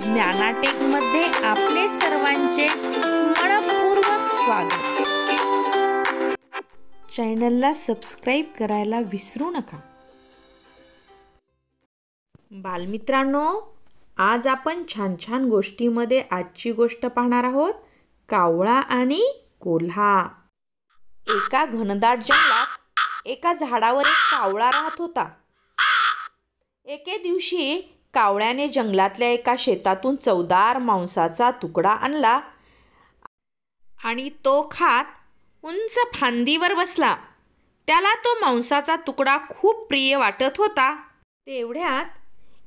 ज्ञानाटेकमध्ये आपले सर्वांचे मनपूर्वक स्वागत। चॅनलला सबस्क्राईब करायला विसरू नका। बालमित्रांनो, आज आपण छान छान गोष्टीमध्ये आजची गोष्ट पाहणार आहोत, कावळा आणि कोल्हा। एका घनदाट जंगलात एका झाडावर एक कावळा राहत होता। एके दिवशी कावळ्याने जंगलातल्या एका शेतातून चवदार मांसाचा तुकडा आणला आणि तो खात उंच फांदीवर बसला। त्याला तो मांसाचा तुकडा खूप प्रिय वाटत होता। तेवढ्यात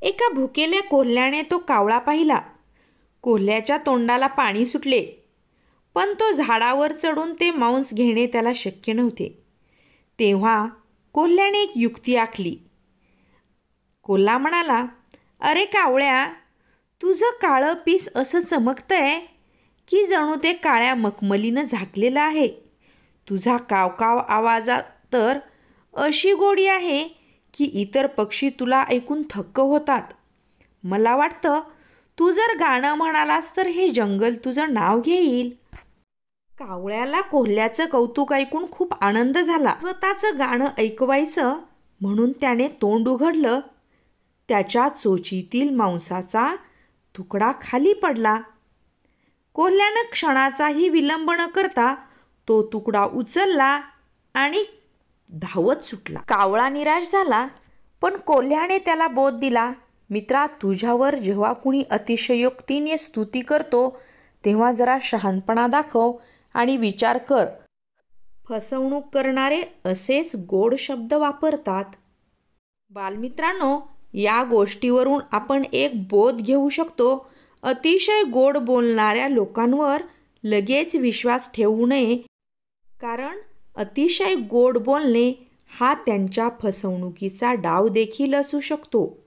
एका भुकेल्या कोल्ह्याने तो कावळा पाहिला। कोल्ह्याच्या तोंडाला पाणी सुटले, पण तो झाडावर चढून ते मांस घेणे त्याला शक्य नव्हते। तेव्हा कोल्ह्याने एक युक्ती आखली। कोल्हा म्हणाला, "अरे कावळ्या, तुझं काळं पीस असं चमकतंय की जणू ते काळ्या मखमलीनं झाकलेलं आहे। तुझा कावकाव आवाजात तर अशी गोडी आहे की इतर पक्षी तुला ऐकून थक्क होतात। मला वाटतं तू जर गाणं म्हणालास तर हे जंगल तुझं नाव घेईल." कावळ्याला कोल्ह्याचं कौतुक ऐकून खूप आनंद झाला। स्वतःचं गाणं ऐकवायचं म्हणून त्याने तोंड उघडलं। त्याच्या चोचीतील मांसाचा तुकडा खाली पडला। कोल्ह्यानं क्षणाचाही विलंब न करता तो तुकडा उचलला आणि धावत सुटला। कावळा निराश झाला, पण कोल्ह्याने त्याला बोध दिला, "मित्रा, तुझ्यावर जेव्हा कुणी अतिशयोक्तीने स्तुती करतो तेव्हा जरा शहाणपणा दाखव आणि विचार कर। फसवणूक करणारे असेच गोड शब्द वापरतात." बालमित्रांनो, या गोष्टीवरून आपण एक बोध घेऊ शकतो। अतिशय गोड बोलणाऱ्या लोकांवर लगेच विश्वास ठेवू नये, कारण अतिशय गोड बोलणे हा त्यांच्या फसवणुकीचा डाव देखील असू शकतो।